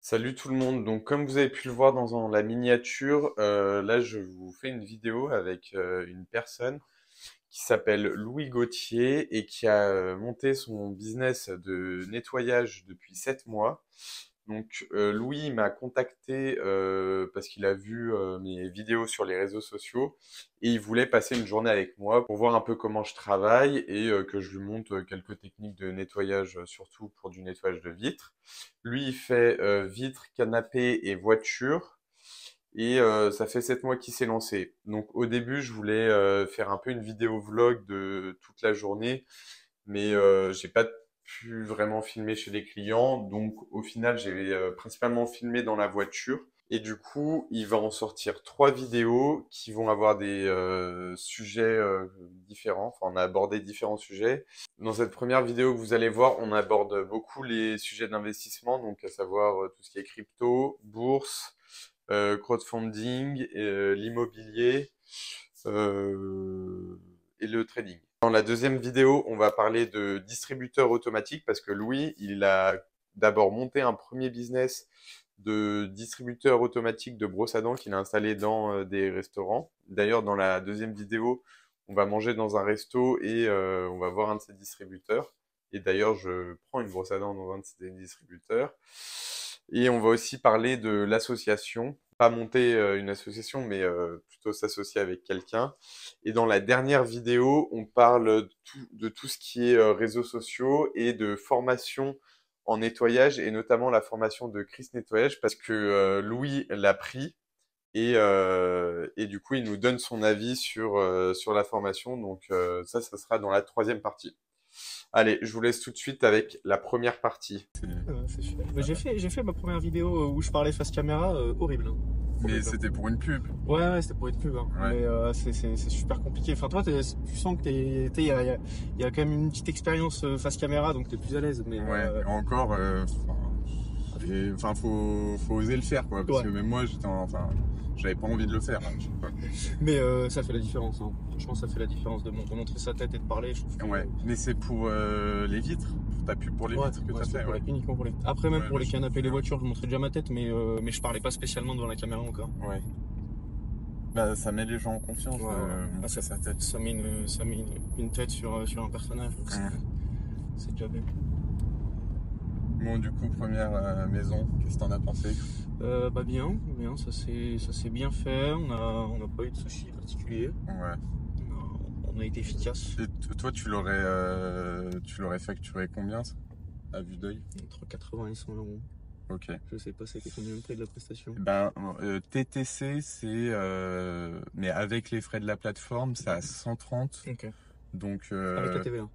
Salut tout le monde. Donc, comme vous avez pu le voir dans la miniature, là, je vous fais une vidéo avec une personne qui s'appelle Louis Gauthier et qui a monté son business de nettoyage depuis 7 mois. Donc, Louis il m'a contacté parce qu'il a vu mes vidéos sur les réseaux sociaux et il voulait passer une journée avec moi pour voir un peu comment je travaille et que je lui montre quelques techniques de nettoyage, surtout pour du nettoyage de vitres. Lui, il fait vitres, canapés et voitures. Et ça fait 7 mois qu'il s'est lancé. Donc au début, je voulais faire un peu une vidéo vlog de toute la journée, mais j'ai pas pu vraiment filmer chez les clients. Donc au final, j'ai principalement filmé dans la voiture. Et du coup, il va en sortir 3 vidéos qui vont avoir des sujets différents. Enfin, on a abordé différents sujets. Dans cette première vidéo que vous allez voir, on aborde beaucoup les sujets d'investissement, donc à savoir tout ce qui est crypto, bourse, crowdfunding, l'immobilier et le trading. Dans la deuxième vidéo, on va parler de distributeur automatique parce que Louis, il a d'abord monté un premier business de distributeur automatique de brosse à dents qu'il a installé dans des restaurants. D'ailleurs, dans la deuxième vidéo, on va manger dans un resto et on va voir un de ces distributeurs. Et d'ailleurs, je prends une brosse à dents dans un de ces distributeurs. Et on va aussi parler de l'association. Pas monter une association, mais plutôt s'associer avec quelqu'un. Et dans la dernière vidéo, on parle de tout ce qui est réseaux sociaux et de formation en nettoyage, et notamment la formation de Chris Nettoyage, parce que Louis l'a pris. Et du coup, il nous donne son avis sur la formation. Donc ça sera dans la troisième partie. Allez, je vous laisse tout de suite avec la première partie. C'est super. Mais j'ai fait ma première vidéo où je parlais face caméra, horrible, hein. Mais Horrible. c'était pour une pub. Ouais, c'était pour être pub, hein. Ouais. Mais c'est super compliqué. Enfin, toi, tu sens que il y a quand même une petite expérience face caméra, donc t'es plus à l'aise. Mais Ouais, et encore, faut oser le faire, quoi. Parce ouais. que même moi, j'avais pas envie de le faire, hein, je sais pas. Mais ça fait la différence, hein. Franchement, ça fait la différence de montrer sa tête et de parler. Je trouve que, Ouais, mais c'est pour les vitres. Ta pub pour les ouais, vitres que ouais, t'as c'était fait, pour ouais. uniquement pour les. Après, même Ouais, pour mais les je canapés et les comprends. voitures, je montrais déjà ma tête, mais je parlais pas spécialement devant la caméra encore. Ouais. Bah, ça met les gens en confiance Ouais, de ouais. Ah, montrer sa tête. ça met une tête sur un personnage. Donc c'est déjà bien. Bon, du coup, première maison, qu'est-ce que t'en as pensé? Bah bien, ça s'est bien fait. On a pas eu de soucis particuliers. Ouais. On a été efficace. Et toi, tu l'aurais facturé combien, ça, à vue d'œil? Entre 80 et 100 euros. Ok. Je sais pas c'était combien le prix de la prestation. Ben, TTC, mais avec les frais de la plateforme, c'est à 130. Ok. Donc, Avec la TVA.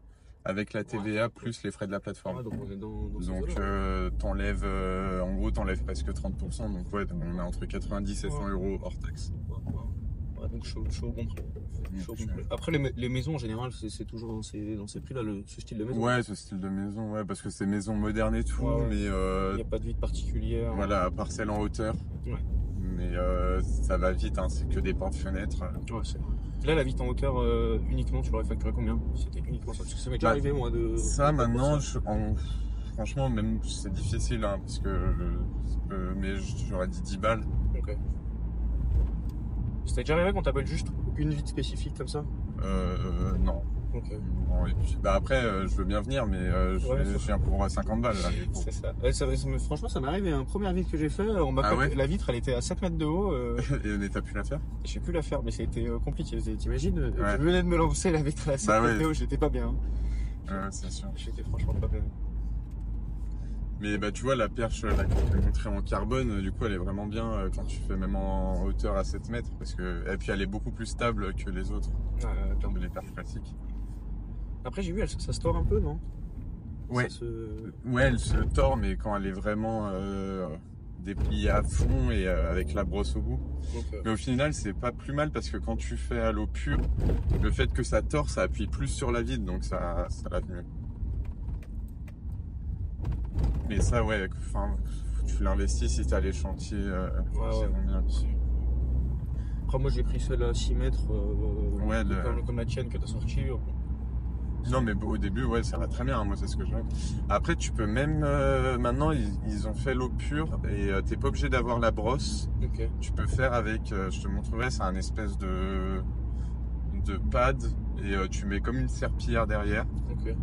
avec la TVA plus les frais de la plateforme. Ouais, donc on est dans ces Donc, eaux-là. en gros, t'enlèves presque 30%. Donc, ouais, on est entre 90 et 100 euros hors taxe. Ouais, donc je suis au bon prix. Je suis au bon prix. Après, les maisons en général, c'est toujours dans ces prix-là, ce style de maison. Ouais, ce style de maison, ouais, parce que c'est maison moderne et tout, Ouais. mais Il n'y a pas de vide particulière. voilà, parcelle en hauteur. Ouais. Mais ça va vite, hein, c'est que des portes-fenêtres. Ouais, c'est vrai. Là, la vitre en hauteur, uniquement, tu l'aurais facturé combien? C'était uniquement ça. Parce que ça m'est déjà arrivé, moi, de. Ça, de maintenant, ça. franchement, même c'est difficile, hein, parce que. Mais j'aurais dit 10 balles. Ok. C'était déjà arrivé qu'on t'appelle juste une vitre spécifique comme ça? Non. Ok. Non, et puis, bah après, je veux bien venir, mais je viens pour 50 balles, là. C'est ça. Ouais, franchement, ça m'est arrivé. Hein. Première vitre que j'ai fait, Ouais. la vitre, elle était à 7 mètres de haut. Et t'as pu la faire? J'ai pu la faire, mais ça a été compliqué. T'imagines, Ouais. je venais de me lancer, la vitre à 7 Bah mètres ouais. de haut, j'étais pas bien. Ouais, c'est sûr. J'étais franchement pas bien. Mais bah tu vois, la perche là, que je t'ai montrée en carbone, du coup elle est vraiment bien quand tu fais même en hauteur à 7 mètres. Et puis elle est beaucoup plus stable que les autres, que les perches classiques. Après, j'ai vu, ça se tord un peu, non? Ouais. Ça se... Ouais, elle se tord, mais quand elle est vraiment dépliée à fond et avec la brosse au bout. Donc, Mais au final, c'est pas plus mal parce que quand tu fais à l'eau pure, le fait que ça tord, ça appuie plus sur la vide, donc ça lave mieux. Mais ça, ouais, enfin, tu l'investis si t'as les chantiers, c'est bien. Après, moi, j'ai pris celle à 6 mètres, Ouais, comme la tienne que t'as sortie. Non, mais au début, ouais, ça va très bien. Moi, c'est ce que j'aime. Après, tu peux même. Maintenant, ils ont fait l'eau pure et t'es pas obligé d'avoir la brosse. Ok. Tu peux faire avec. Je te montrerai, c'est un espèce de pad et tu mets comme une serpillière derrière. Ok.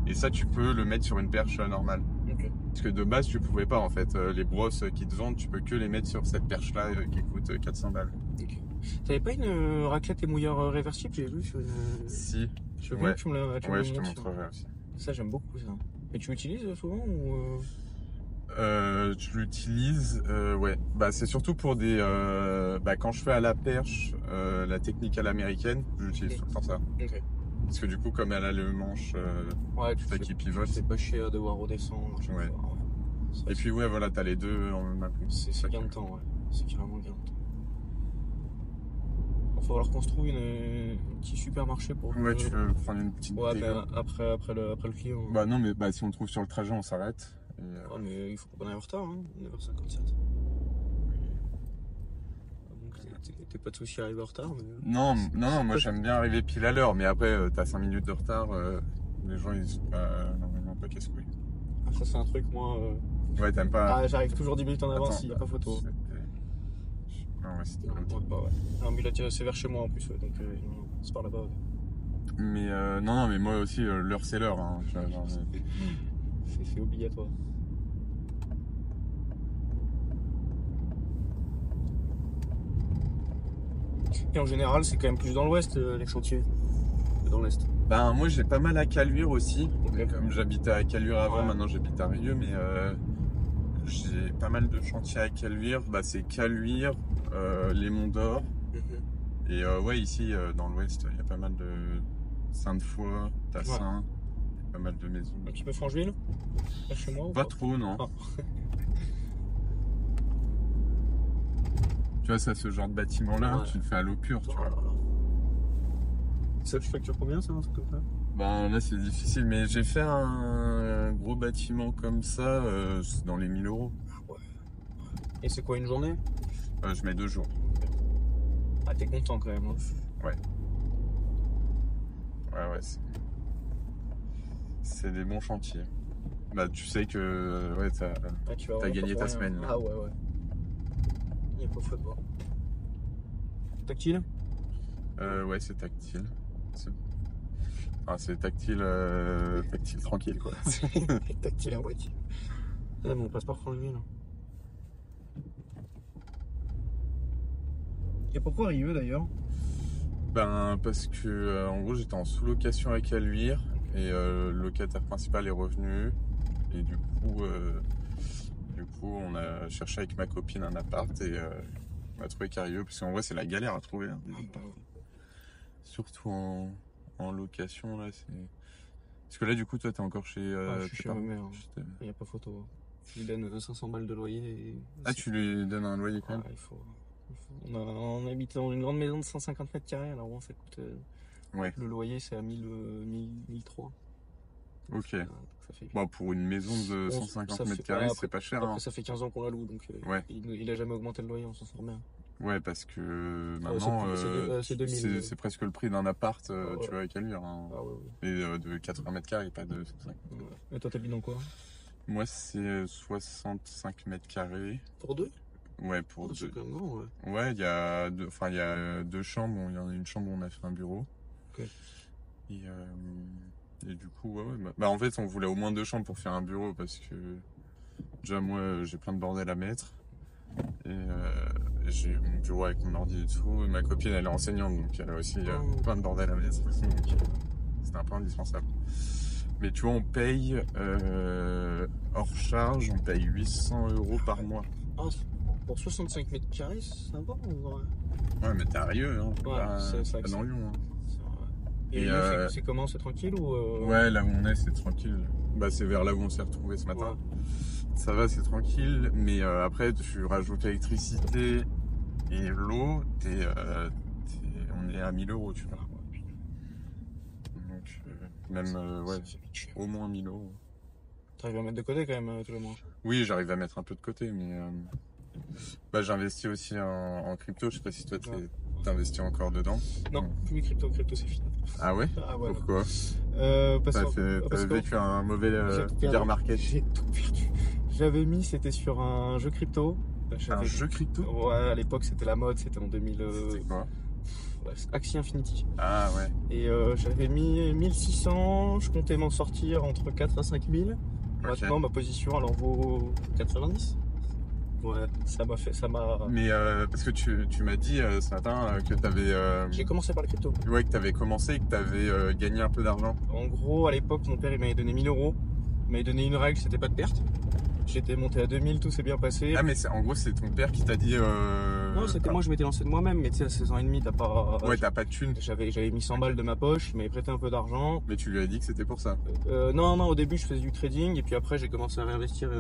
Et ça, tu peux le mettre sur une perche normale. Ok. Parce que de base, tu pouvais pas en fait. Les brosses qui te vendent, tu peux que les mettre sur cette perche-là qui coûte 400 balles. Ok. T'avais pas une raclette et mouilleur réversible, j'ai vu sur une. Si. Je veux bien Ouais. que tu me la tu me Ouais, la je te montres. montrerai aussi. Ça, j'aime beaucoup ça. Et tu l'utilises souvent ou Je l'utilise, ouais. Bah, c'est surtout pour des. Quand je fais à la perche, la technique à l'américaine, j'utilise tout le temps ça. Ok. Parce que du coup, comme elle a le manche Ouais, tu qui pivote. fais pas chier à devoir redescendre. à chaque Ouais. fois, ouais. Ça, Et puis, ouais, voilà, t'as les deux en même temps. c'est gain de temps, ouais. C'est carrément gain de temps. Il va falloir qu'on se trouve un petit supermarché pour. Ouais, tu veux prendre une petite Ouais, dégo. après le client. Bah, non, mais si on trouve sur le trajet, on s'arrête. Et, Ouais, mais il faut qu'on aille en retard, hein. 9h57. Donc, t'es pas de souci à arriver en retard. Mais... Non, moi j'aime bien arriver pile à l'heure, mais après, t'as 5 minutes de retard, les gens ils sont pas, normalement pas casse-couilles. Ah, ça, c'est un truc, moi. Ouais, t'aimes pas. Ah, j'arrive toujours 10 minutes en avance Attends, s'il n'y a pas photo. Non, ouais, c'était Non, l'autre. ouais, bah ouais. Non, mais là, c'est vers chez moi en plus, ouais, donc non, c'est par là-bas. Ouais. Mais non, mais moi aussi, l'heure c'est l'heure. Hein. C'est obligatoire. Et en général, c'est quand même plus dans l'ouest, les chantiers, que dans l'est. Ben, moi j'ai pas mal à Caluire aussi. Ok. Comme j'habitais à Caluire avant, Ouais. maintenant j'habite à Rieux, mais j'ai pas mal de chantiers à Caluire. Bah, c'est Caluire, les Monts d'Or. Et ouais, ici dans l'ouest, il y a pas mal de Sainte-Foy, Tassin, pas mal de maisons. Un petit peu Francheville, vers chez moi ou Pas trop, non. Ah. Tu vois, ça, ce genre de bâtiment-là, Ouais. tu le fais à l'eau pure, tu Oh vois. là là. Ça, tu factures combien, ça, un truc comme ça? Ben là, c'est difficile, mais j'ai fait un gros bâtiment comme ça, c'est dans les 1000 euros. Ah ouais. Et c'est quoi, une journée? Je mets 2 jours. Ah, t'es content quand même. Hein. Ouais, c'est des bons chantiers. Bah, tu sais que ouais, Ah, tu vas t'as vraiment gagné pas ta pour rien. semaine. Là. Ah ouais, ouais. Il n'y a pas photo. Tactile? Ouais, c'est tactile. C'est tactile, tactile tranquille, quoi. Tactile à moitié. Ah, mon passeport Francheville. Et pourquoi Rieux d'ailleurs? Ben, parce que en gros, j'étais en sous-location à Caluire et le locataire principal est revenu. Et du coup, on a cherché avec ma copine un appart et on a trouvé Rieux, parce qu'en vrai, c'est la galère à trouver. Hein. Surtout en location, là, c'est. Parce que là, du coup, toi, t'es encore chez. Je suis tes chez ma parents. mère. Il n'y a pas photo. Je lui donne 500 balles de loyer. Et... Ah, tu lui donnes un loyer quand même? il faut. On habite dans une grande maison de 150 mètres carrés, alors bon, ça coûte. Ouais. Le loyer, c'est à 1003. Ok. Ça fait... Bon, pour une maison de 150 mètres carrés, c'est pas cher. Après, Hein. ça fait 15 ans qu'on la loue, donc ouais. il a jamais augmenté le loyer, on s'en sort bien. Ouais, parce que maintenant, c'est 2000. C'est presque le prix d'un appart, ouais. tu vois, avec Caluire. Hein. Ah ouais. Et de 80 mètres carrés, pas de 150. Ouais. Et toi, t'habites dans quoi? Moi, c'est 65 mètres carrés. Pour deux? Ouais, pour deux. C'est quand même grand, ouais. Ouais, il y a deux chambres. Bon, il y en a une chambre où on a fait un bureau. Ok. Et du coup, ouais. Bah, en fait, on voulait au moins 2 chambres pour faire un bureau parce que déjà, moi, j'ai plein de bordel à mettre. Et j'ai mon bureau avec mon ordi et tout. Et ma copine, elle est enseignante, donc elle a aussi plein de bordel à mettre. Donc, c'était un peu indispensable. Mais tu vois, on paye hors charge, on paye 800 euros par mois. Ah, pour 65 mètres carrés, c'est sympa en vrai. Ouais, mais t'es à Rieux, hein. Ouais, c'est pas dans Lyon. Hein. Et c'est comment? C'est tranquille ou Ouais, là où on est, c'est tranquille. Bah, c'est vers là où on s'est retrouvé ce matin. Ouais. Ça va, c'est tranquille. Mais après, tu rajoutes l'électricité et l'eau, on est à 1000 euros, tu vois. Donc, même, ouais, au moins 1000 euros. T'arrives à mettre de côté quand même tous les mois? Oui, j'arrive à mettre un peu de côté, mais bah, j'investis aussi en crypto. Je sais pas si toi t'investis encore dedans. Non, plus crypto c'est fini. Ah ouais? Ah ouais. Pourquoi? Parce T'as que vécu un mauvais j'ai tout perdu. bear market. J'ai tout perdu. J'avais mis, c'était sur un jeu crypto. Un jeu crypto? Ouais, à l'époque c'était la mode, c'était en 2000. C'était quoi? Ouais, Axie Infinity. Ah ouais. Et j'avais mis 1600, je comptais m'en sortir entre 4 à 5000. Ok. Maintenant ma position elle en vaut 90. Ouais, ça m'a. Mais parce que tu m'as dit ce matin que t'avais J'ai commencé par le crypto. ouais, que t'avais commencé et que t'avais gagné un peu d'argent. En gros, à l'époque, mon père il m'avait donné 1000 euros. Il m'avait donné une règle, c'était pas de perte. J'étais monté à 2000, tout s'est bien passé. Ah mais en gros c'est ton père qui t'a dit Non, c'était moi, je m'étais lancé de moi-même, mais tu sais, à 16 ans et demi, t'as pas. ouais, t'as pas de thune. J'avais mis 100 balles de ma poche, il m'avait prêté un peu d'argent. Mais tu lui as dit que c'était pour ça. Non, au début, je faisais du trading, et puis après, j'ai commencé à réinvestir.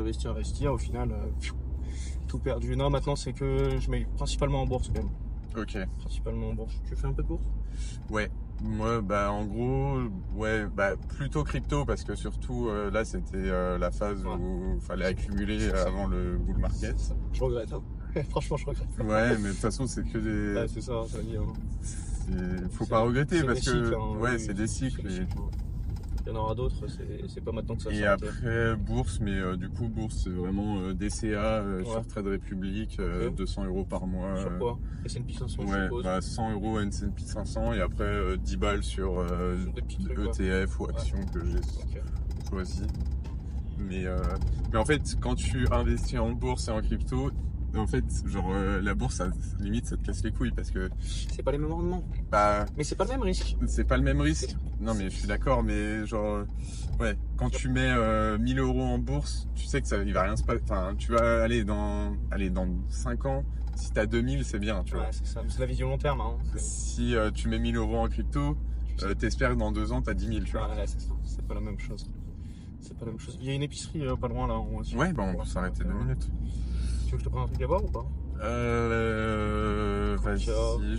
Au final, tout perdu. Non, maintenant, c'est que je mets principalement en bourse quand même. Ok. Principalement en bourse. Tu fais un peu de bourse? Ouais. Moi, bah en gros, ouais, bah plutôt crypto parce que surtout là c'était la phase où il fallait accumuler avant le bull market. Je regrette, hein. Franchement, je regrette. Ouais, mais de toute façon c'est que des. Ouais, c'est ça, ça dit. Hein. Faut pas regretter parce des que cycles, hein. ouais, Oui, c'est des cycles. Il y en aura d'autres, c'est pas maintenant que ça Et s'arrête. après bourse, mais du coup bourse c'est vraiment DCA sur Trade Republic, 200 euros par mois. Sur quoi? S&P 500, je Ouais, suppose. bah 100 euros S&P 500 et après 10 balles sur des petits trucs, ETF ou actions que j'ai choisi. Mais en fait, quand tu investis en bourse et en crypto, en fait, genre la bourse, limite, ça te casse les couilles parce que c'est pas les mêmes rendements. bah, mais c'est pas le même risque. C'est pas le même risque. Non, mais je suis d'accord, mais genre, ouais, quand tu mets 1000 euros en bourse, tu sais que ça, il va rien se passer. Enfin, tu vas aller dans 5 ans. Si t'as 2000, c'est bien, tu vois. Ouais, c'est ça. C'est la vision long terme. Hein. Si tu mets 1000 euros en crypto, t'espères que dans 2 ans, t'as 10 000, tu vois. Ouais, c'est ça. C'est pas la même chose. C'est pas la même chose. Il y a une épicerie pas loin là. Ouais, bah on peut s'arrêter 2 minutes. Tu veux que je te prenne un truc à boire ou pas? Vas-y.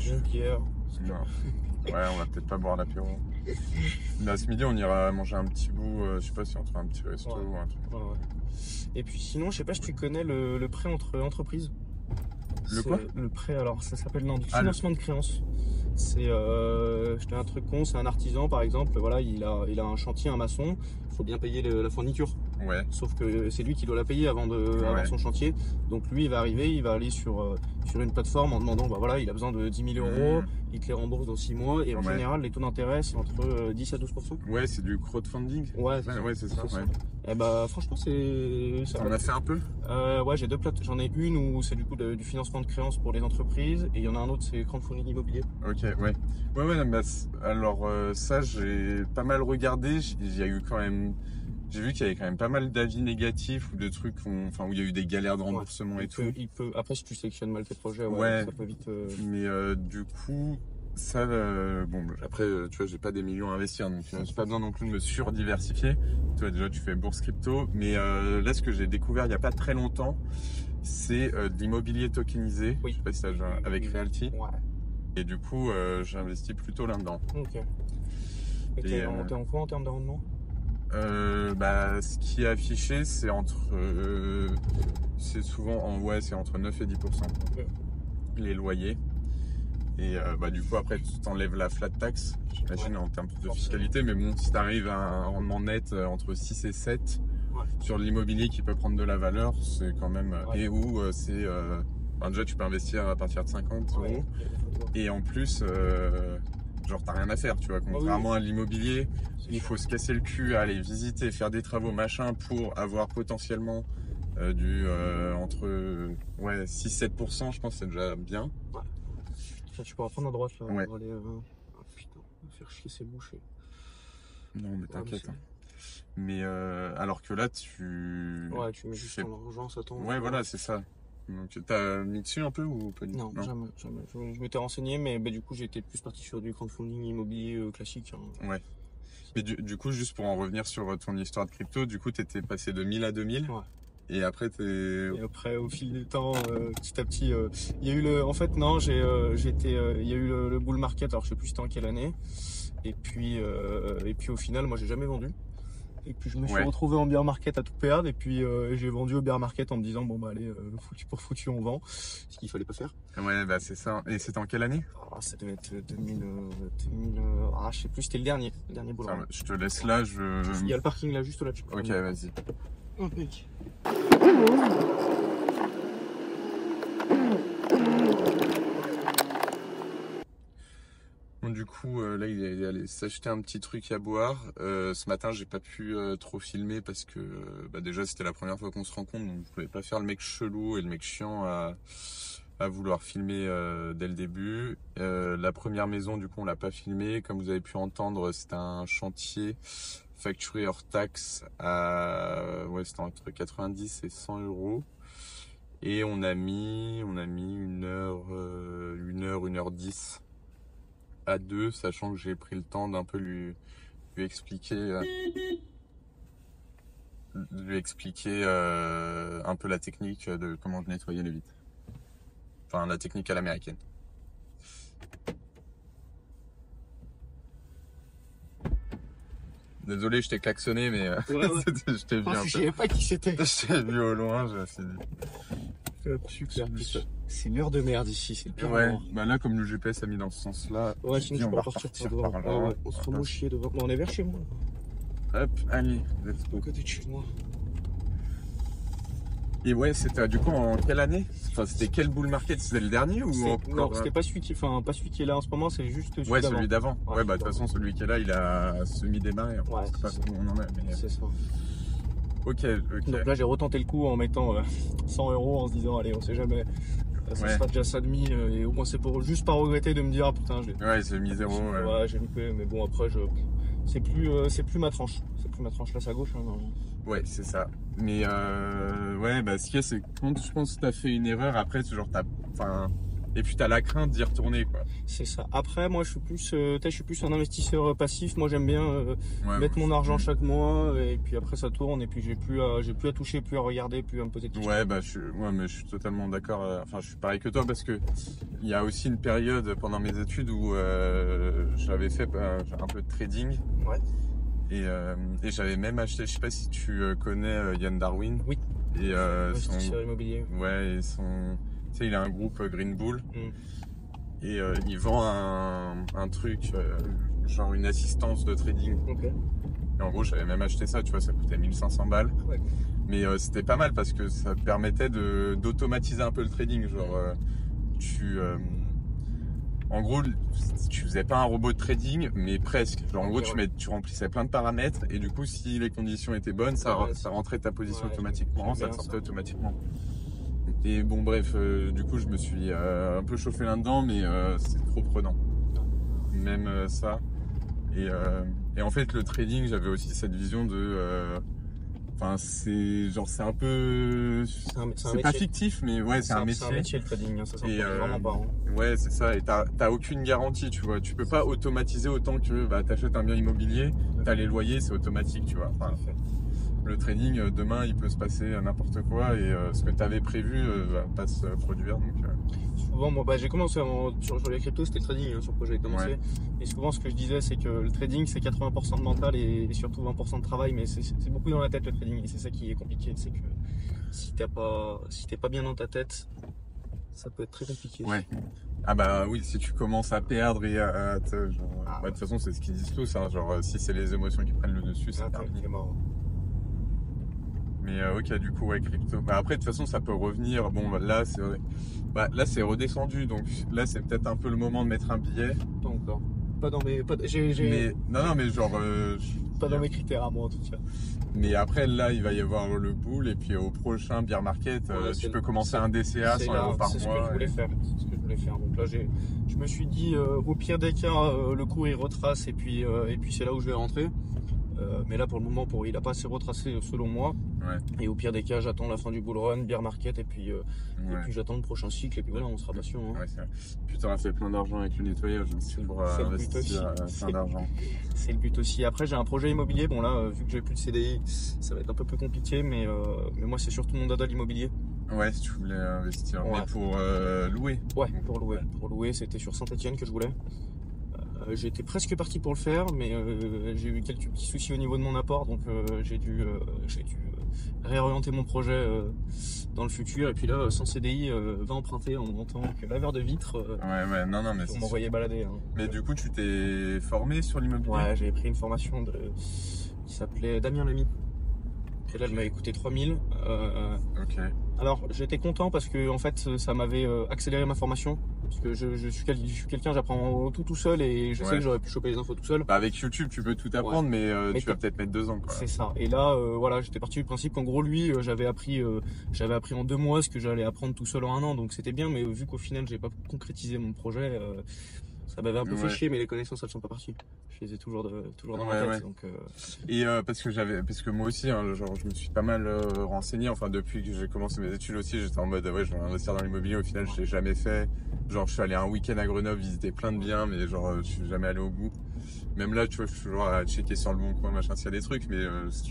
Une bière. Non. Ouais, on va peut-être pas boire l'apéro. Là, ce midi, on ira manger un petit bout, je sais pas si on trouve un petit resto ou un truc. Ouais. Et puis sinon, je sais pas si tu connais le prêt entre entreprises. Le quoi? Le prêt, alors ça s'appelle du financement de créances. C'est, je te dis un truc con, c'est un artisan par exemple, voilà, il a un chantier, un maçon, il faut bien payer la fourniture. Ouais. Sauf que c'est lui qui doit la payer avant son chantier. Donc lui, il va arriver, il va aller sur une plateforme en demandant, bah voilà, il a besoin de 10 000 euros, il te les rembourse dans 6 mois et en général, les taux d'intérêt, c'est entre 10 à 12%. Ouais, c'est du crowdfunding. Ouais, c'est ça. Ouais. Et bah franchement, c'est... On a fait un peu? Ouais, j'ai deux plateformes. J'en ai une où c'est du coup du financement de créances pour les entreprises et il y en a un autre, c'est crowdfunding immobilier. Ok, ouais. Ouais, bah, alors ça, j'ai pas mal regardé. Il y a eu quand même... J'ai vu qu'il y avait quand même pas mal d'avis négatifs ou de trucs où il y a eu des galères de remboursement et tout. Après, si tu sélectionnes mal tes projets, ça peut vite... Mais du coup, ça, bon, après, tu vois, j'ai pas des millions à investir, donc j'ai pas besoin non plus de me surdiversifier. Tu vois, déjà, tu fais bourse crypto. Mais là, ce que j'ai découvert il y a pas très longtemps, c'est de l'immobilier tokenisé. Oui. Je sais pas si ça avec Realty. Ouais. Et du coup, j'ai investi plutôt là-dedans. Ok. Et t'es en quoi en termes de rendement? Ce qui est affiché, c'est c'est souvent c'est entre 9 et 10%. Okay. Les loyers. Et du coup, après, tu t'enlèves la flat tax, j'imagine, en termes de fiscalité. Mais bon, si tu arrives à un rendement net entre 6 et 7 sur l'immobilier qui peut prendre de la valeur, c'est quand même. Et où c'est. Déjà, tu peux investir à partir de 50 euros. Et en plus. Genre t'as rien à faire, tu vois, contrairement à l'immobilier, il faut se casser le cul à aller visiter, faire des travaux, machin, pour avoir potentiellement entre 6-7%, je pense que c'est déjà bien. Ouais. Ça, tu pourras prendre à droite là, ouais. pour aller, putain, on va faire chier ces bouchées. Non mais t'inquiète. Mais alors que là tu... Ouais, tu mets juste ton argent, ça tombe. Ouais, voilà, c'est ça. Donc t'as mis dessus un peu ou pas du tout? Non, jamais. Je m'étais renseigné, mais du coup j'étais plus parti sur du crowdfunding immobilier classique. Hein. Ouais. Mais du coup, juste pour en revenir sur ton histoire de crypto, du coup t'étais passé de 1000 à 2000. Ouais. Et après Et après, au fil du temps, petit à petit, il y a eu en fait non, il y a eu le bull market. Alors je sais plus c'était en quelle année. Et puis au final, moi j'ai jamais vendu. Et puis je me suis Ouais. retrouvé en beer market à tout perdre. Et puis j'ai vendu au beer market en me disant bon bah allez, foutu pour foutu, on vend. Ce qu'il fallait pas faire. Ouais, bah c'est ça. Et c'était en quelle année? Ah, ça devait être 2000, ah, je sais plus, c'était le dernier boulot. Enfin, je te laisse là, Il y a le parking là, juste là-dessus. Ok, vas-y. Impec. Bon, du coup, là, il est allé s'acheter un petit truc à boire. Ce matin, j'ai pas pu trop filmer parce que bah, déjà, c'était la première fois qu'on se rencontre, donc je pouvais pas faire le mec chelou et le mec chiant à vouloir filmer dès le début. La première maison, du coup, on l'a pas filmé. Comme vous avez pu entendre, c'était un chantier facturé hors taxe ouais, c'était entre 90 et 100 euros. Et on a mis 1h10 à 2, sachant que j'ai pris le temps d'un peu lui expliquer un peu la technique de comment je nettoyais les vitres. Enfin, la technique à l'américaine. Désolé, je t'ai klaxonné, mais Ouais. je t'ai vu un Je peu. savais pas qui c'était. Je t'ai vu au loin, je me suis dit. Super. C'est une heure de merde ici, c'est le pire Ouais, moment. bah là, comme le GPS a mis dans ce sens-là, Ouais, je sinon dis, je on peux va repartir repartir devant. par là. Ouais, on se remet chier devant. Non, on est vers chez moi. Hop, allez, let's go. À côté de chez moi. Et ouais, c'était du coup en quelle année? Enfin, c'était quel bull market? C'était le dernier ou Non, encore c'était pas celui qui est là en ce moment, c'est juste celui Ouais, d'avant. celui d'avant. Ouais, Ouais, bah de toute d'avant. façon, celui qui est là, il a semi-démarré. Ouais, Je sais pas c'est où on en est, mais... C'est ça. Ok. Donc là, j'ai retenté le coup en mettant 100 euros en se disant, allez, on sait jamais. Ça Ouais. sera déjà ça de mis. Et au moins, c'est pour juste pas regretter de me dire, ah putain, j'ai. Ouais, semi-zéro. Ouais, j'ai loupé, mais bon, après, c'est plus ma tranche. C'est plus ma tranche. Là, c'est à gauche. Hein, non. Ouais, c'est ça. Mais ouais, bah ce qu'il y a, c'est que quand je pense que t'as fait une erreur, après, c'est genre, enfin... Et puis t'as la crainte d'y retourner, quoi. C'est ça. Après, moi, je suis plus un investisseur passif. Moi, j'aime bien Ouais, mettre ouais. mon argent chaque mois, et puis après, ça tourne, et puis j'ai plus à toucher, plus à regarder, plus à me poser de questions. Ouais, bah mais je suis totalement d'accord. Enfin, je suis pareil que toi parce que il y a aussi une période pendant mes études où j'avais fait un peu de trading. Ouais. Et j'avais même acheté, je sais pas si tu connais Yann Darwin. Oui. Et Investisseur immobilier. ouais, et tu sais, il a un groupe Green Bull. Mm. Et il vend un truc, genre une assistance de trading. Ok. Et en gros, j'avais même acheté ça, tu vois, ça coûtait 1500 balles. Ouais. Mais c'était pas mal parce que ça te permettait d'automatiser un peu le trading. Genre, en gros, tu faisais pas un robot de trading, mais presque. Genre, en gros, tu remplissais plein de paramètres et du coup, si les conditions étaient bonnes, ça rentrait ta position automatiquement, ça te sortait automatiquement. Et bon, bref, du coup, je me suis un peu chauffé là-dedans, mais c'est trop prenant. Même ça. Et en fait, le trading, j'avais aussi cette vision de. Enfin, c'est un peu. C'est pas fictif, mais ouais, c'est un métier. C'est un métier le trading, ça s'en vraiment pas. Hein. Ouais, c'est ça. Et t'as aucune garantie, tu vois. Tu peux pas automatiser autant que t'achètes un bien immobilier, t'as les loyers, c'est automatique, tu vois. Enfin, le trading, demain, il peut se passer n'importe quoi et ce que tu avais prévu va pas se produire. Donc, souvent, moi, j'ai commencé sur les cryptos, c'était le trading hein, sur quoi j'avais commencé. Ouais. Et souvent, ce que je disais, c'est que le trading, c'est 80% de mental et surtout 20% de travail, mais c'est beaucoup dans la tête le trading. Et c'est ça qui est compliqué, c'est que si t'es pas bien dans ta tête, ça peut être très compliqué. Ouais. Ah bah oui, si tu commences à perdre et de toute façon, c'est ce qu'ils disent tous. Hein, genre, si c'est les émotions qui prennent le dessus, c'est mort. Mais ok, du coup, ouais, crypto. Bah, après, de toute façon, ça peut revenir. Bon, là, c'est redescendu. Donc là, c'est peut-être un peu le moment de mettre un billet. Pas encore. Pas dans mes. Non, mais genre. Pas dans mes critères à moi, en tout cas. Mais après, là, il va y avoir le bull. Et puis au prochain bear market, tu peux commencer un DCA 100 euros par mois. C'est ce que je voulais faire. C'est ce que je voulais faire. Donc là, je me suis dit, au pire des cas, le cours il retrace. Et puis c'est là où je vais rentrer. Mais là pour le moment il n'a pas assez retracé selon moi. Ouais. Et au pire des cas j'attends la fin du bull run, bear market et puis j'attends le prochain cycle et puis voilà on sera patient. Hein. Ouais, c'est vrai. Putain, on a fait plein d'argent avec le nettoyage aussi pour investir plein d'argent. C'est le but aussi. Après j'ai un projet immobilier, bon là vu que j'ai plus de CDI ça va être un peu plus compliqué mais moi c'est surtout mon dada l'immobilier. Ouais, si tu voulais investir, mais pour louer. Ouais, pour louer. Pour louer, c'était sur Saint-Etienne que je voulais. J'étais presque parti pour le faire, mais j'ai eu quelques petits soucis au niveau de mon apport, donc j'ai dû réorienter mon projet dans le futur. Et puis là, sans CDI, va emprunter en tant que laveur de vitres. Ouais, non, mais On m'envoyait balader. Hein. Mais du coup, tu t'es formé sur l'immobilier? Ouais, j'ai pris une formation qui s'appelait Damien Lamy. Et là, elle m'avait coûté 3000. Ok. Alors, j'étais content parce que en fait, ça m'avait accéléré ma formation. Parce que je suis quelqu'un, j'apprends tout seul et je sais que j'aurais pu choper les infos tout seul. Bah, avec YouTube, tu peux tout apprendre, mais tu vas peut-être mettre 2 ans, quoi. C'est ça. Et là, voilà, j'étais parti du principe qu'en gros, lui, j'avais appris en 2 mois ce que j'allais apprendre tout seul en 1 an. Donc c'était bien, mais vu qu'au final, j'ai pas concrétisé mon projet, ça m'avait un peu fait chier, mais les connaissances, elles sont pas parties. Je les ai toujours dans ma tête. Donc, Et parce que moi aussi, hein, genre, je me suis pas mal renseigné. Enfin, depuis que j'ai commencé mes études aussi, j'étais en mode ouais, je vais investir dans l'immobilier. Au final, je l'ai jamais fait. Genre, je suis allé un week-end à Grenoble visiter plein de biens, mais genre, je suis jamais allé au bout. Même là, tu vois, je suis toujours à checker sur le bon coin, machin, s'il y a des trucs, mais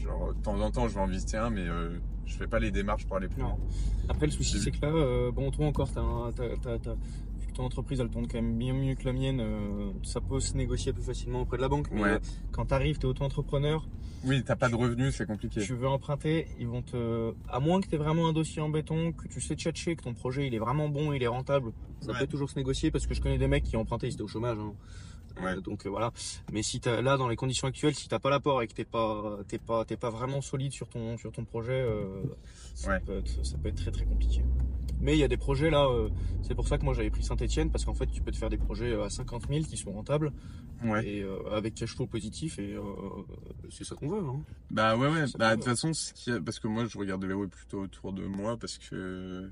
genre, de temps en temps, je vais en visiter un, mais je fais pas les démarches pour aller plus loin. Après, le souci, c'est que là, bon, toi encore, ton entreprise, elle tourne quand même bien mieux que la mienne. Ça peut se négocier plus facilement auprès de la banque. Mais quand tu arrives, tu es auto-entrepreneur. Oui, t'as pas de revenus, c'est compliqué. Tu veux emprunter, ils vont à moins que tu aies vraiment un dossier en béton, que tu sais tchatcher, que ton projet il est vraiment bon, il est rentable, ça peut toujours se négocier parce que je connais des mecs qui ont emprunté, ils étaient au chômage. Hein. Donc voilà. Mais si là, dans les conditions actuelles, si t'as pas l'apport et que t'es pas vraiment solide sur ton projet, ça peut être très très compliqué. Mais il y a des projets là, c'est pour ça que moi j'avais pris Saint-Etienne parce qu'en fait tu peux te faire des projets à 50 000 qui sont rentables et avec cash flow positif et c'est ça qu'on veut. Hein. Bah ouais. Bah de toute façon, parce que moi je regarde les plutôt autour de moi parce que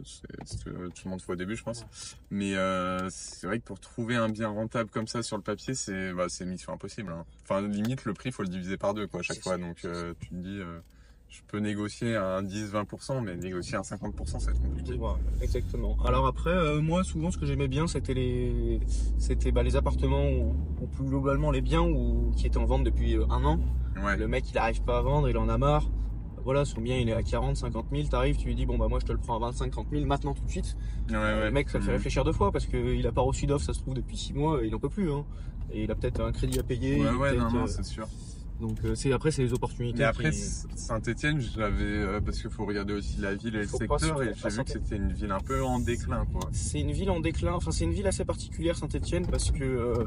c'est tout le monde fait au début, je pense. Mais c'est vrai que pour trouver un bien rentable comme ça sur le papier, c'est mission impossible. Hein. Enfin limite le prix faut le diviser par 2 quoi à chaque fois. Donc tu te dis je peux négocier un 10-20%, mais négocier un 50%, c'est compliqué. Ouais, exactement. Alors après, moi, souvent, ce que j'aimais bien, c'était les appartements ou plus globalement les biens qui étaient en vente depuis 1 an. Ouais. Le mec, il n'arrive pas à vendre, il en a marre. Voilà, son bien, il est à 40-50 000. T'arrives, tu lui dis, bon, bah, moi, je te le prends à 25-30 000 maintenant, tout de suite. Le mec, ça le fait réfléchir 2 fois parce qu'il a pas reçu d'offre, ça se trouve, depuis 6 mois, et il en peut plus. Hein. Et il a peut-être un crédit à payer. Non, c'est sûr. Donc après c'est les opportunités. Mais après Saint-Etienne, j'avais parce qu'il faut regarder aussi la ville et le secteur et j'ai vu que c'était une ville un peu en déclin quoi. C'est une ville en déclin, enfin c'est une ville assez particulière Saint-Etienne parce que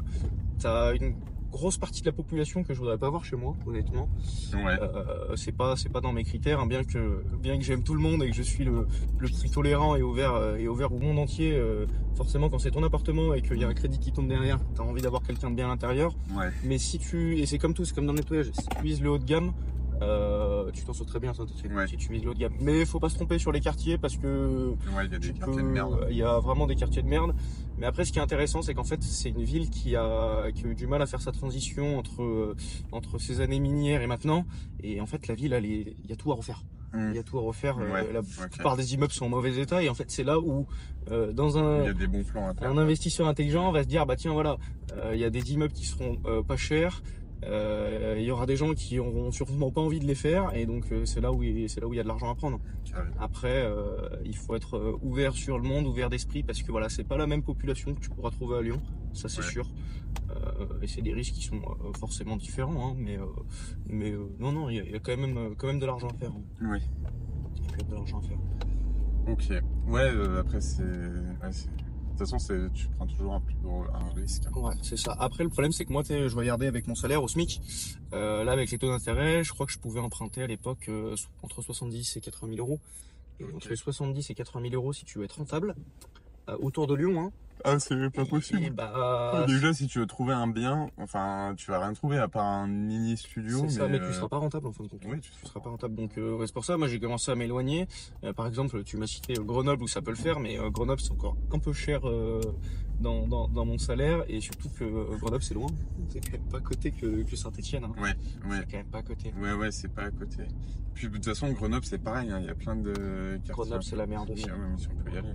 t'as une grosse partie de la population que je voudrais pas voir chez moi honnêtement. C'est pas dans mes critères hein, bien que j'aime tout le monde et que je suis le plus tolérant et ouvert au monde entier. Forcément quand c'est ton appartement et qu'il y a un crédit qui tombe derrière, t'as envie d'avoir quelqu'un de bien à l'intérieur. Mais et c'est comme tout, c'est comme dans le nettoyage, si tu vises le haut de gamme, tu t'en sors très bien Saint-Etienne si tu vises le haut de gamme. Mais faut pas se tromper sur les quartiers parce que il y a des quartiers de merde. Il y a vraiment des quartiers de merde. Mais après ce qui est intéressant c'est qu'en fait c'est une ville qui a eu du mal à faire sa transition entre ces années minières et maintenant. Et en fait la ville il y a tout à refaire. Il y a tout à refaire. La plupart des immeubles sont en mauvais état et en fait c'est là où il y a des bons plans à faire. Un investisseur intelligent va se dire bah tiens voilà il y a des immeubles qui seront pas chers. Il y aura des gens qui auront sûrement pas envie de les faire et donc c'est là où il y a de l'argent à prendre. Après il faut être ouvert sur le monde, ouvert d'esprit parce que voilà c'est pas la même population que tu pourras trouver à Lyon, ça c'est sûr. Et c'est des risques qui sont forcément différents hein, mais non il y a quand même de l'argent à faire. Hein. Il y a quand même de l'argent à faire. Ok. Après de toute façon, tu prends toujours un risque. Ouais, c'est ça. Après, le problème, c'est que moi, je regardais avec mon salaire au SMIC. Là, avec les taux d'intérêt, je crois que je pouvais emprunter à l'époque entre 70 et 80 000 euros. Entre 70 et 80 000 euros si tu veux être rentable. Autour de Lyon, hein. Ah, c'est pas possible. Déjà, si tu veux trouver un bien, enfin, tu vas rien trouver à part un mini studio. C'est ça, mais tu seras pas rentable en fin de compte. Oui, tu seras pas rentable. Donc, c'est pour ça, moi, j'ai commencé à m'éloigner. Par exemple, tu m'as cité Grenoble où ça peut le faire, mais Grenoble, c'est encore un peu cher dans mon salaire. Et surtout que Grenoble, c'est loin. C'est quand même pas à côté que Saint-Etienne. Hein. C'est quand même pas à côté. C'est pas à côté. Puis, de toute façon, Grenoble, c'est pareil. Hein. Il y a plein de quartiers. Grenoble, c'est la merde. Si on peut y aller.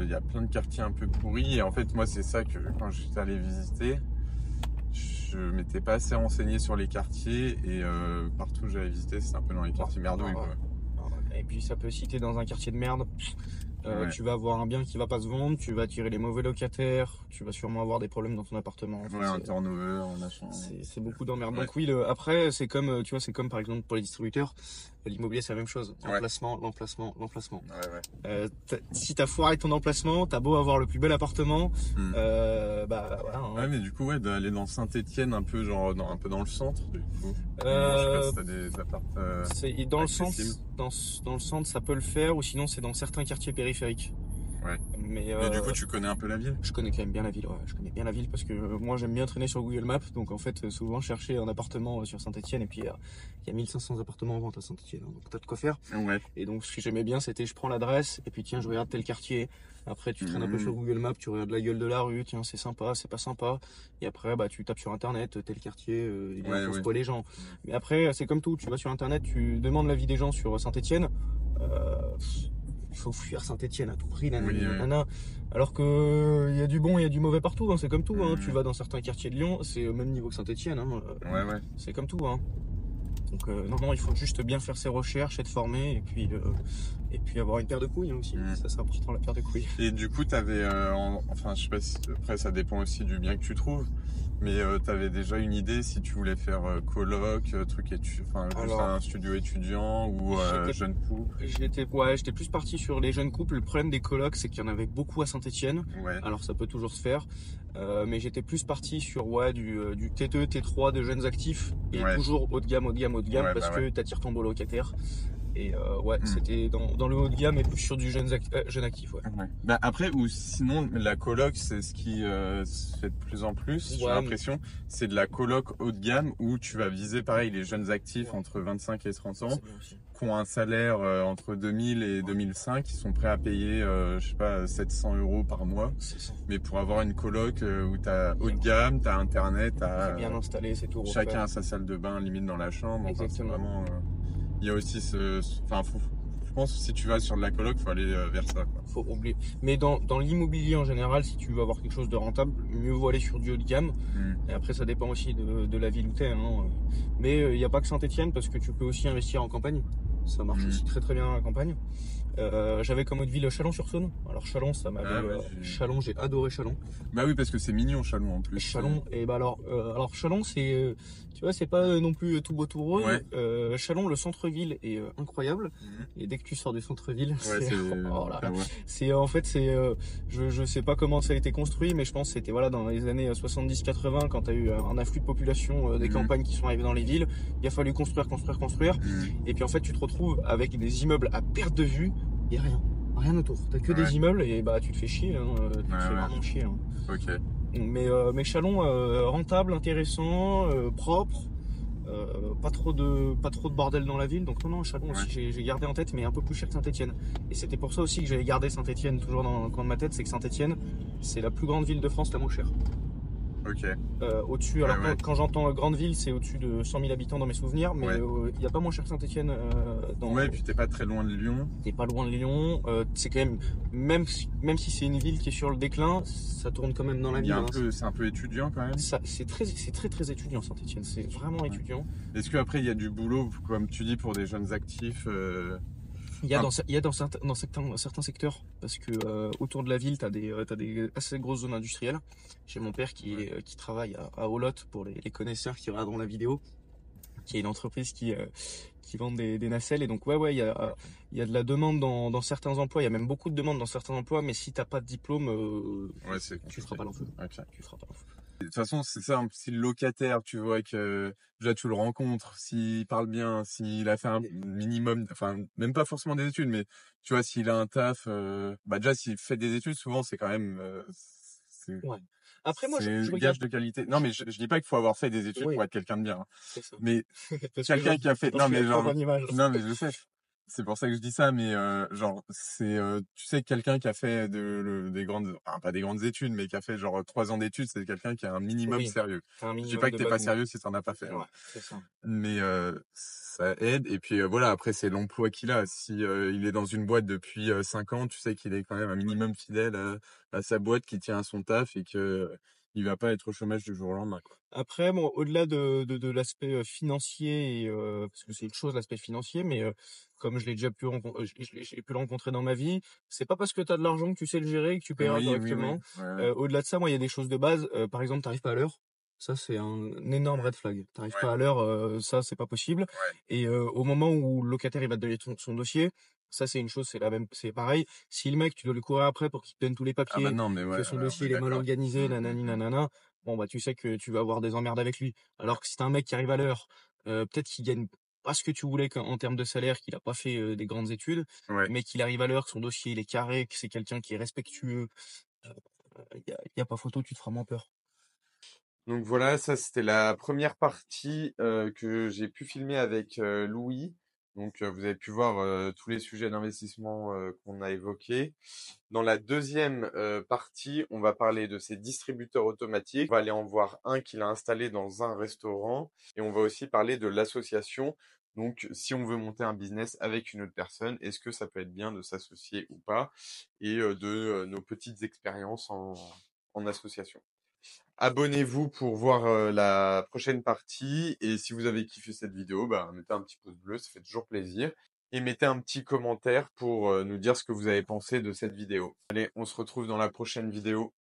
Il y a plein de quartiers un peu pourris et en fait moi c'est ça que quand j'étais allé visiter je m'étais pas assez renseigné sur les quartiers et partout où j'avais visité c'était un peu dans les quartiers merdouilles quoi. Et puis ça peut citer dans un quartier de merde Ouais. tu vas avoir un bien qui va pas se vendre, tu vas attirer les mauvais locataires, tu vas sûrement avoir des problèmes dans ton appartement. Enfin, Ouais, un turnover, un machin. c'est beaucoup d'emmerdes. Ouais. Donc oui, après, c'est comme, tu vois, c'est comme par exemple pour les distributeurs, l'immobilier c'est la même chose. Ouais. L'emplacement, l'emplacement, l'emplacement. Ouais. Si t'as foiré ton emplacement, t'as beau avoir le plus bel appartement, Hmm. bah voilà. Hein. Ouais, mais du coup, ouais, d'aller dans Saint-Étienne, un peu genre, un peu dans le centre, du coup. Je sais pas Euh, si t'as des apparts et dans le accessibles. centre, dans le centre, ça peut le faire, ou sinon c'est dans certains quartiers périphériques. Ouais. Mais Mais du coup, tu connais un peu la ville? je connais quand même bien la ville, ouais. Je connais bien la ville parce que moi j'aime bien traîner sur Google Maps, donc en fait souvent chercher un appartement sur Saint-Étienne, et puis il y a 1500 appartements en vente à Saint-Étienne, donc t'as de quoi faire. Ouais. Et donc ce que j'aimais bien, c'était je prends l'adresse, et puis tiens, je regarde tel quartier. Après tu traînes un peu sur Google Maps, tu regardes la gueule de la rue, tiens c'est sympa, c'est pas sympa. Et après bah tu tapes sur internet tel quartier, il Ouais, impose ouais. quoi les gens. Mais après c'est comme tout, tu vas sur internet, tu demandes l'avis des gens sur Saint-Étienne. Il faut fuir Saint-Étienne à tout prix, nanani, Oui, oui. nanana. Alors que il y a du bon, il y a du mauvais partout, hein, c'est comme tout. Hein. Mhm. Tu vas dans certains quartiers de Lyon, c'est au même niveau que Saint-Étienne. Hein. Ouais. C'est comme tout. Hein. Donc non, il faut juste bien faire ses recherches, être formé, et puis avoir une paire de couilles hein, aussi. Mhm. Ça c'est important, la paire de couilles. Et du coup, t'avais, enfin, je sais pas si, après, ça dépend aussi du bien que tu trouves, mais t'avais déjà une idée si tu voulais faire coloc, truc enfin, juste Alors, un studio étudiant ou j'étais jeune couple. j'étais plus parti sur les jeunes couples. Le problème des colocs, c'est qu'il y en avait beaucoup à Saint-Étienne. Ouais. Alors ça peut toujours se faire. Mais j'étais plus parti sur du T2, T3 de jeunes actifs. Et Ouais. toujours haut de gamme, haut de gamme, haut de gamme, Ouais, parce bah que t'attires ton beau locataire. Et Mm. c'était dans le haut de gamme et plus sur du jeune actif. Ouais. Ouais. Bah, après, ou sinon, la coloc, c'est ce qui se fait de plus en plus, j'ai Ouais, l'impression. C'est de la coloc haut de gamme où tu vas viser, pareil, les jeunes actifs Ouais. entre 25 et 30 ans, c'est bien aussi. qui ont un salaire entre 2000 et 2005, qui sont prêts à payer, je sais pas, 700 euros par mois. C'est ça. Mais pour avoir une coloc où t'as haut de gamme, t'as internet, C'est t'as bien installé, c'est tout refait. chacun a sa salle de bain limite dans la chambre. Enfin, c'est Exactement. vraiment, il y a aussi enfin, je pense que si tu vas sur de la coloc, faut aller vers ça, quoi. Faut oublier. Mais dans l'immobilier en général, si tu veux avoir quelque chose de rentable, mieux vaut aller sur du haut de gamme. Mm. Et après, ça dépend aussi de la ville où t'es. Hein. Mais il n'y a pas que Saint-Étienne parce que tu peux aussi investir en campagne. Ça marche Mm. aussi très très bien dans la campagne. J'avais comme autre ville Chalon-sur-Saône. Alors Chalon, ça m'avait. Ah ouais, Chalon, j'ai adoré Chalon. Bah oui, parce que c'est mignon, Chalon, en plus. Chalon, et bah alors Chalon, c'est, tu vois, c'est pas non plus tout beau tout rose. Ouais. Chalon, le centre-ville est incroyable. Mhm. Et dès que tu sors du centre-ville, Ouais, c'est. oh là là. Ah ouais. C'est en fait c'est je sais pas comment ça a été construit, mais je pense que c'était voilà dans les années 70-80 quand tu as eu un afflux de population des Mhm. campagnes qui sont arrivées dans les villes. Il a fallu construire. Mm. Et puis en fait tu te retrouves avec des immeubles à perte de vue et rien autour. T'as que Ouais. des immeubles et bah tu te fais chier. Hein, tu te Ouais, fais ouais. vraiment chier. Hein. Ok. Mais Chalon rentable, intéressant, propre. Pas trop de bordel dans la ville, donc non Chalon aussi j'ai gardé en tête, mais un peu plus cher que Saint-Étienne. Et c'était pour ça aussi que j'avais gardé Saint-Étienne toujours dans le coin de ma tête, c'est que Saint-Étienne c'est la plus grande ville de France, la moins chère. Ok. Au-dessus, Ouais, alors ouais. quand j'entends grande ville, c'est au-dessus de 100 000 habitants dans mes souvenirs, mais Ouais. il n'y a pas moins cher que Saint-Étienne. Ouais, et puis t'es pas très loin de Lyon. T'es pas loin de Lyon, c'est quand même, même si c'est une ville qui est sur le déclin, ça tourne quand même dans la Il y ville. a un peu, c'est un peu étudiant quand même. C'est très étudiant Saint-Étienne, c'est vraiment étudiant. Est-ce qu'après il y a du boulot, comme tu dis, pour des jeunes actifs Il y a dans certains secteurs, parce que autour de la ville, t'as des assez grosses zones industrielles. J'ai mon père qui travaille à Olot, pour les connaisseurs qui regarderont la vidéo, qui est une entreprise qui vend des nacelles. Et donc il y a de la demande dans certains emplois. Il y a même beaucoup de demandes dans certains emplois, mais si t'as pas de diplôme, Ouais, c'est tu feras pas l'emploi. Ok. Tu feras pas l'emploi. De toute façon, c'est ça, si le locataire, tu vois que déjà tu le rencontres, s'il parle bien, s'il a fait un minimum, enfin même pas forcément des études, mais tu vois s'il a un taf, bah déjà s'il fait des études, souvent c'est quand même Ouais. Après moi je c'est regarde. gage de qualité. Non mais je dis pas qu'il faut avoir fait des études Oui, pour être quelqu'un de bien, hein. c'est ça. Mais Parce que quelqu'un qui a fait, non mais genre, en image. non mais je sais, c'est pour ça que je dis ça, mais genre c'est, tu sais, quelqu'un qui a fait des grandes, enfin pas des grandes études, mais qui a fait genre 3 ans d'études, c'est quelqu'un qui a un minimum Oui. sérieux. T'as un Je dis minimum pas que de t'es pas base. sérieux si t'en as pas fait, hein. Ouais, c'est ça. Mais ça aide. Et puis voilà, après c'est l'emploi qu'il a. Si il est dans une boîte depuis 5 ans, tu sais qu'il est quand même un minimum fidèle à sa boîte, qui tient à son taf et que il va pas être au chômage du jour au lendemain, quoi. Après, bon, au-delà de l'aspect financier, parce que c'est une chose l'aspect financier, mais comme je l'ai déjà pu j'ai pu le rencontrer dans ma vie, c'est pas parce que tu as de l'argent que tu sais le gérer et que tu paieras Oui, oui, oui. correctement. Ouais, ouais. Au-delà de ça, moi, il y a des choses de base. Par exemple, t'arrives pas à l'heure. Ça, c'est un énorme red flag. T'arrives Ouais, pas à l'heure, ça, c'est pas possible. ouais. Et au moment où le locataire il va te donner son dossier, ça, c'est une chose, c'est pareil. Si le mec, tu dois lui courir après pour qu'il te donne tous les Ah bah papiers, non, mais que ouais, son on dossier est il est mal d'accord. organisé, nanani nanana, bon bah tu sais que tu vas avoir des emmerdes avec lui. Alors que si t'as un mec qui arrive à l'heure, peut-être qu'il gagne pas ce que tu voulais en termes de salaire, qu'il a pas fait des grandes études, Ouais. mais qu'il arrive à l'heure, que son dossier il est carré, que c'est quelqu'un qui est respectueux, y a pas photo, tu te feras moins peur. Donc voilà, ça c'était la première partie que j'ai pu filmer avec Louis. Donc vous avez pu voir tous les sujets d'investissement qu'on a évoqués. Dans la deuxième partie, on va parler de ces distributeurs automatiques. On va aller en voir un qu'il a installé dans un restaurant et on va aussi parler de l'association. Donc si on veut monter un business avec une autre personne, est-ce que ça peut être bien de s'associer ou pas? Et de nos petites expériences en association. Abonnez-vous pour voir la prochaine partie. Et si vous avez kiffé cette vidéo, bah, mettez un petit pouce bleu, ça fait toujours plaisir. Et mettez un petit commentaire pour nous dire ce que vous avez pensé de cette vidéo. Allez, on se retrouve dans la prochaine vidéo.